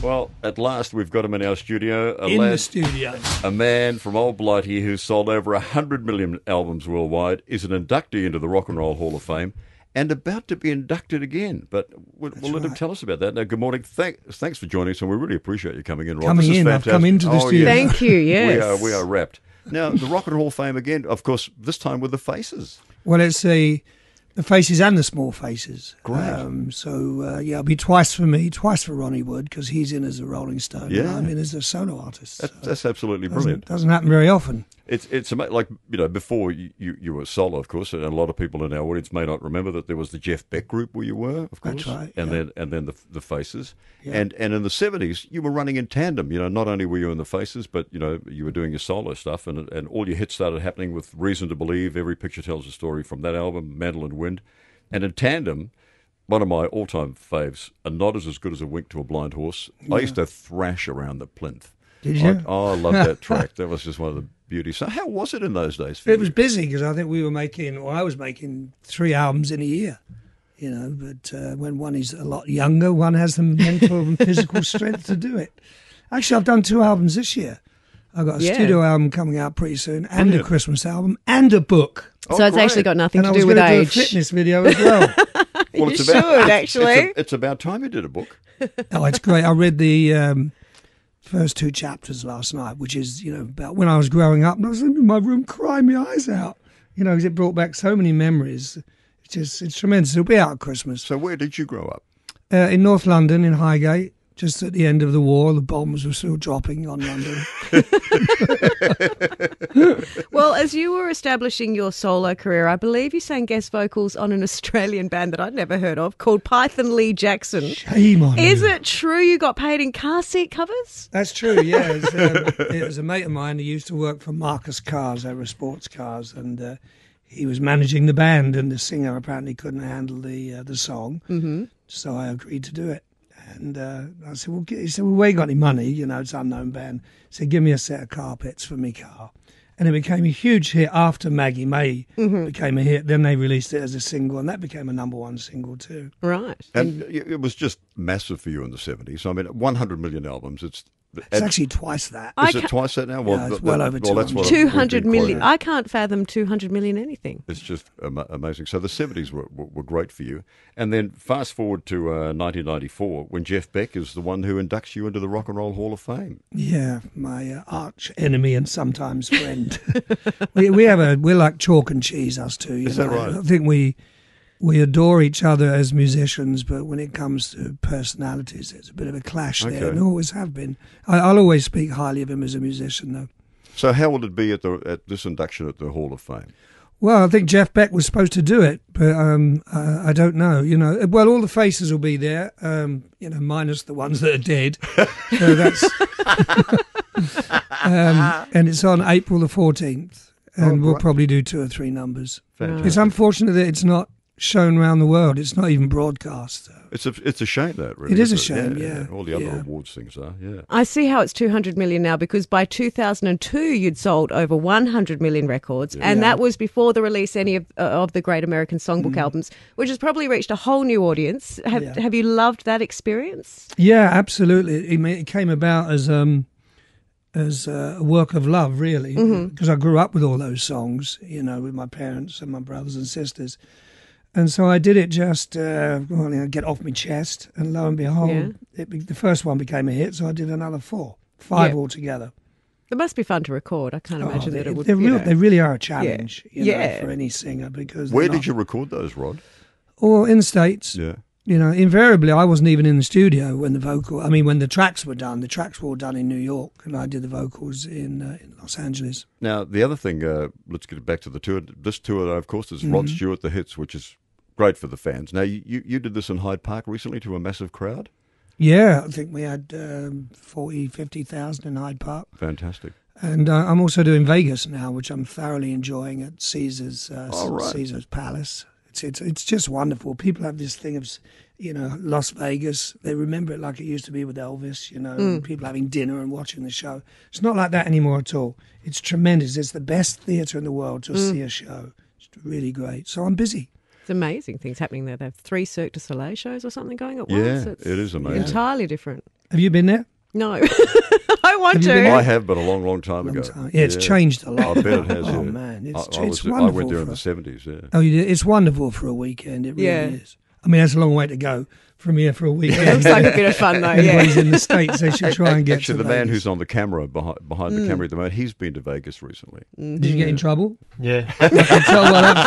Well, at last we've got him in our studio. The studio. A man from Old Blighty who's sold over 100 million albums worldwide, is an inductee into the Rock and Roll Hall of Fame, and about to be inducted again. But we'll let him tell us about that. Now, good morning. Thanks for joining us, and we really appreciate you coming in, Rod. Coming in. I've come into the studio. Thank you, yes. We are wrapped. Now, the Rock and Roll Hall of Fame again, of course, this time with the Faces. Well, it's the Faces and the Small Faces. Great. It'll be twice for me, twice for Ronnie Wood, because he's in as a Rolling Stone, and I'm in as a solo artist. That's absolutely brilliant. Doesn't happen very often. It's like, before you were solo, of course, and a lot of people in our audience may not remember that there was the Jeff Beck group where you were, of course. That's right. And then the Faces. Yeah. And in the 70s, you were running in tandem. Not only were you in the Faces, but, you were doing your solo stuff, and all your hits started happening with Reason to Believe, Every Picture Tells a Story from that album, Mandolin Wind. And in tandem, one of my all-time faves, A Nod Is As Good As a Wink to a Blind Horse. Yeah. I used to thrash around the plinth. Did you? I loved that track. That was just one of the beauties. So how was it in those days for you? It was busy, because I think I was making 3 albums in a year. But when one is a lot younger, one has the mental and physical strength to do it. Actually, I've done 2 albums this year. I've got a studio album coming out pretty soon, and a Christmas album, and a book. So it's actually got nothing to do with age. And I was going to do a fitness video as well. Well, it's about time you did a book. Oh, it's great. I read the first 2 chapters last night, which is, about when I was growing up, and I was in my room crying my eyes out, because it brought back so many memories. It's tremendous. It'll be out at Christmas. So where did you grow up? In North London, in Highgate. Just at the end of the war, the bombs were still dropping on London. Well, as you were establishing your solo career, I believe you sang guest vocals on an Australian band that I'd never heard of called Python Lee Jackson. Shame on you. Is it true you got paid in car seat covers? That's true, yeah. It was a mate of mine who used to work for Marcus Cars, they were sports cars, and he was managing the band, and the singer apparently couldn't handle the song, so I agreed to do it. And I said, he said, well, where you got any money? It's an unknown band. He said, give me a set of carpets for me car. And it became a huge hit after Maggie May became a hit. Then they released it as a single, and that became a #1 single too. Right. And it was just massive for you in the 70s. I mean, 100 million albums. It's actually twice that. Is it twice that now? Well, it's well over 200. 200 million. I can't fathom 200 million anything. It's just amazing. So the 70s were great for you. And then fast forward to 1994, when Jeff Beck is the one who inducts you into the Rock and Roll Hall of Fame. Yeah, my arch enemy and sometimes friend. we're like chalk and cheese, us two. Is that right? I think we adore each other as musicians, but when it comes to personalities, there's a bit of a clash there, and always have been. I'll always speak highly of him as a musician, though. So how will it be at this induction at the Hall of Fame? Well, I think Jeff Beck was supposed to do it, but I don't know. Well, all the faces will be there, minus the ones that are dead. So that's and it's on April the 14th, and we'll probably do 2 or 3 numbers. Fantastic. It's unfortunate that it's not shown around the world. It's not even broadcast. So. It's a shame that really. It is a shame, yeah. All the other awards things are, yeah. I see how it's 200 million now, because by 2002 you'd sold over 100 million records, and that was before the release of the Great American Songbook albums, which has probably reached a whole new audience. Have you loved that experience? Yeah, absolutely. It came about as a work of love, really, because I grew up with all those songs, with my parents and my brothers and sisters. And so I did it just get off my chest, and lo and behold, the first one became a hit, so I did another 5 altogether. It must be fun to record. I can't imagine that it would. They really are a challenge for any singer. Because where did you record those, Rod? Or in the States. Yeah. Invariably, I wasn't even in the studio when the tracks were done. The tracks were all done in New York, and I did the vocals in Los Angeles. Now, the other thing, let's get back to the tour. This tour, of course, is Rod Stewart, The Hits, which is great for the fans. Now, you did this in Hyde Park recently to a massive crowd? Yeah, I think we had 50,000 in Hyde Park. Fantastic. And I'm also doing Vegas now, which I'm thoroughly enjoying at Caesar's Palace. It's just wonderful. People have this thing of, Las Vegas. They remember it like it used to be with Elvis, people having dinner and watching the show. It's not like that anymore at all. It's tremendous. It's the best theatre in the world to see a show. It's really great. So I'm busy. It's amazing things happening there. They have 3 Cirque du Soleil shows or something going at once. Yeah, it is amazing. Entirely different. Have you been there? No. I want Have you to. been there? I have, but a long, long time ago. Yeah, it's changed a lot. I bet it has. Oh, yeah. man, it's I wonderful. went there in the 70s, yeah. Oh, you did? It's wonderful for a weekend. It really Yeah. is. I mean, that's a long way to go from here for a weekend. It looks like a bit of fun, though. Anybody's Yeah. in the States, they should try and get Actually, to the man Vegas. who's on the camera, behind the camera at the moment, he's been to Vegas recently. Did you get in trouble? Yeah. I can tell by that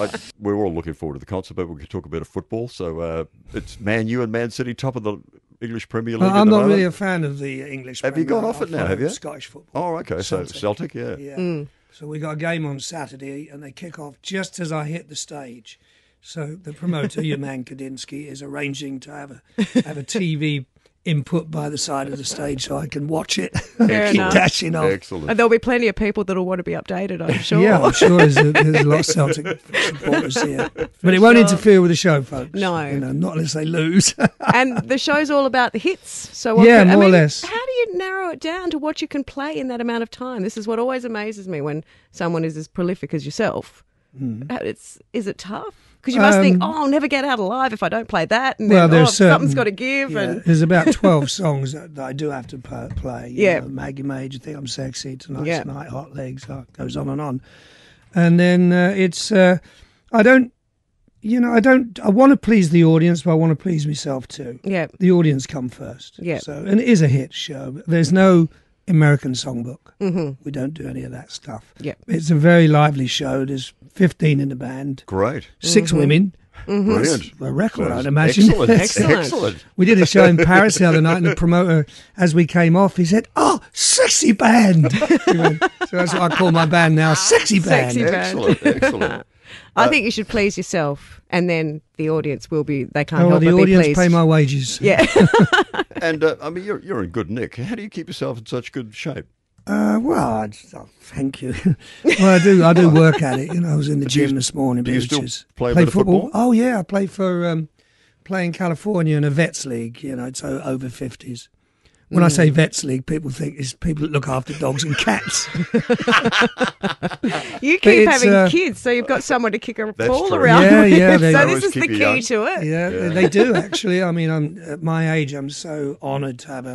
face. We're all looking forward to the concert, but we could talk a bit of football. So it's Man U and Man City, top of the English Premier League. I'm at the not moment. really a fan of the English. Have you Premier gone League. off it I now, have follow you? Scottish football. Oh, okay. So Celtic, yeah. Yeah. So we got a game on Saturday, and they kick off just as I hit the stage. So the promoter, your man Kadinsky, is arranging to have a TV input by the side of the stage so I can watch it. Fair Keep enough. dashing off. Excellent. And there'll be plenty of people that'll want to be updated, I'm sure. Yeah, I'm sure there's a lot of Celtic supporters here. But it won't interfere with the show, folks. No. Not unless they lose. And the show's all about the hits. So what Yeah, I more or mean, less. How do you narrow it down to what you can play in that amount of time? This is what always amazes me when someone is as prolific as yourself. Is it tough? Because you must think, I'll never get out alive if I don't play that. And Well, then, there's something's got to give. Yeah, And there's about 12 songs that I do have to play. You Yeah. know, Maggie Mage, You Think I'm Sexy, Tonight's Yeah. the Night, Hot Legs, goes on and on. And then I want to please the audience, but I want to please myself too. yeah, The audience come first. Yeah. So, and it is a hit show. There's no American songbook. Mm-hmm. We don't do any of that stuff. Yeah. It's a very lively show. There's 15 in the band, Great. 6 women. Brilliant. A record, Sounds I'd imagine. Excellent. Excellent. Excellent. We did a show in Paris the other night, and the promoter, as we came off, he said, "Oh, sexy band." He went, so that's what I call my band now, sexy band. Sexy band. Excellent. Excellent. I think you should please yourself, and then the audience will be. They can't Oh, help the but be audience pleased. pay my wages. Yeah. And I mean, you're in good nick. How do you keep yourself in such good shape? Thank you. Well, I do work at it. I was in the gym this morning. do you but still it's just- play a bit of football? Oh yeah, I play for play in California in a vets league. It's over 50s. When I say vets league, people think it's people that look after dogs and cats. You But keep it's, having kids, so you've got someone to kick a That's ball true. around Yeah, with. yeah, they So always this is the keep you key young. to it. Yeah, they do actually. I mean, I'm at my age. I'm so honoured to have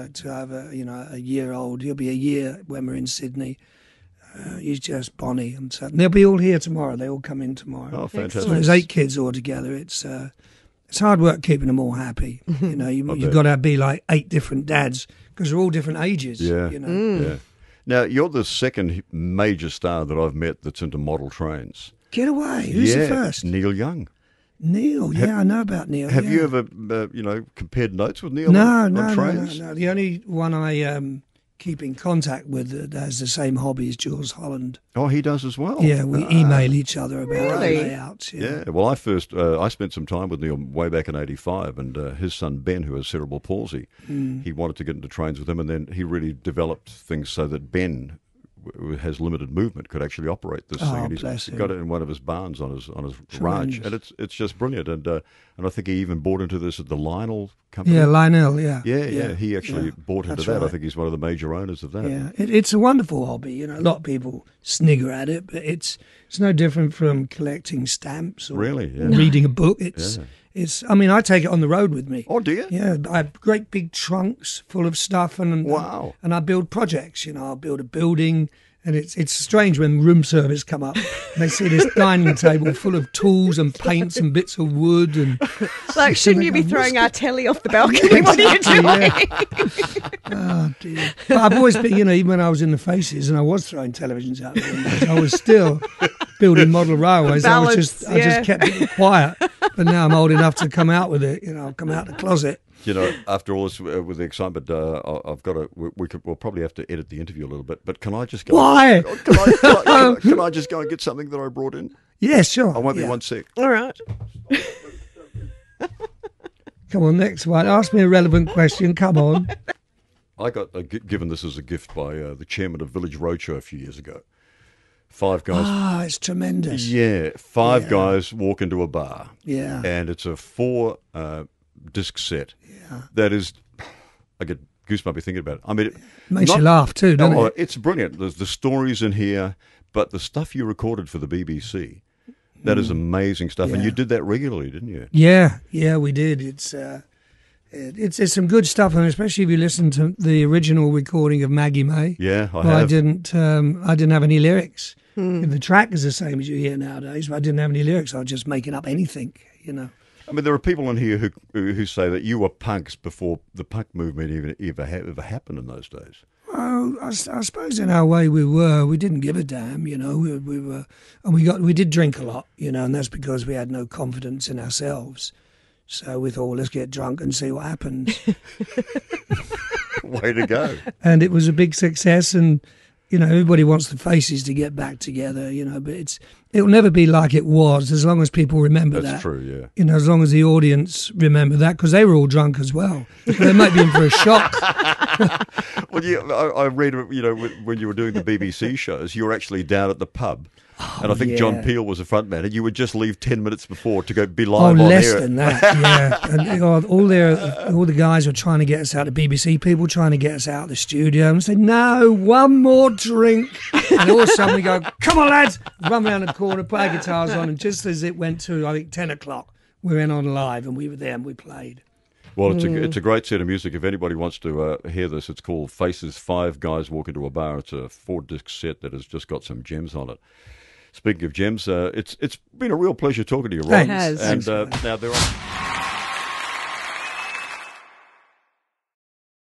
a year old. He'll be a year when we're in Sydney. He's just Bonnie, and so they'll be all here tomorrow. They all come in tomorrow. Oh, fantastic. So there's 8 kids all together. It's hard work keeping them all happy. You've got to be like 8 different dads because they're all different ages. Yeah. Mm. Yeah. Now, you're the second major star that I've met that's into model trains. Get away. Who's the first? Neil Young. Neil. Yeah, I know about Neil. Have yeah. you ever, compared notes with Neil No, on no, no, trains? no. The only one I keep in contact with that has the same hobby as Jules Holland. Oh, he does as well. Yeah, we email each other about our Really? layouts. Yeah, well, I spent some time with Neil way back in '85, and his son Ben, who has cerebral palsy, he wanted to get into trains with him, and then he really developed things so that Ben, who has limited movement, could actually operate this Oh, thing. And bless he's got him. it in one of his barns on his ranch, and it's just brilliant. And I think he even bought into this at the Lionel company. Yeah, Lionel, yeah. Yeah. He actually bought into that's that. I right. think he's one of the major owners of that. Yeah, it's a wonderful hobby. A lot of people snigger at it, but it's no different from collecting stamps or Really? Yeah. reading a book. It's. I mean, I take it on the road with me. Oh, do you? Yeah, I have great big trunks full of stuff, and Wow. and I build projects. I'll build a building. And it's strange when room service come up. They see this dining table full of tools and paints and bits of wood and Like, shouldn't you be throwing our telly off the balcony? What are you doing? oh dear. But I've always been, even when I was in the Faces and I was throwing televisions out the windows, I was still building model railways. I just kept it quiet. But now I'm old enough to come out with it. I'll come out the closet. After all this, with the excitement, I've got to. We'll probably have to edit the interview a little bit. But can I just go? Why? Can I just go and get something that I brought in? Yeah, sure. I won't be Yeah. 1 sec. All right. Come on, next one. Ask me a relevant question. Come on. I got given this as a gift by the chairman of Village Roadshow a few years ago. 5 guys. Ah, it's tremendous. Yeah, 5 guys walk into a bar. Yeah. And it's a 4 disc set. Yeah. That is, I get goosebumpy thinking about it. I mean, Makes you laugh too, doesn't it? It's brilliant. There's the stories in here, but the stuff you recorded for the BBC, that is amazing stuff. And Yeah. you did that regularly, didn't you? Yeah, we did. It's It's some good stuff, and especially if you listen to the original recording of Maggie May. Yeah, I didn't have any lyrics. The track is the same as you hear nowadays, but I didn't have any lyrics. I was just making up anything, I mean, there are people in here who say that you were punks before the punk movement ever happened in those days. Well, I suppose in our way we were. We didn't give a damn, We were, and we did drink a lot, and that's because we had no confidence in ourselves. So we thought, let's get drunk and see what happens. Way to go! And it was a big success, and everybody wants the Faces to get back together, but it'll never be like it was as long as people remember that. That's true, yeah. As long as the audience remember that, because they were all drunk as well. They might be in for a shock. Well, I read, when you were doing the BBC shows, you were actually down at the pub. And I think John Peel was the front man, and you would just leave 10 minutes before to go be live on air. Less than that, yeah. And all the guys were trying to get us out, the BBC people trying to get us out of the studio, and said, no, one more drink. And all of a sudden we go, come on, lads, run around the corner, put our guitars on, and just as it went to, I think, 10 o'clock, we went on live, and we were there, and we played. Well, it's a great set of music. If anybody wants to hear this, it's called Faces, 5 Guys Walk Into a Bar. It's a 4-disc set that has just got some gems on it. Speaking of gems, it's been a real pleasure talking to you, Ron. It has. And now there are...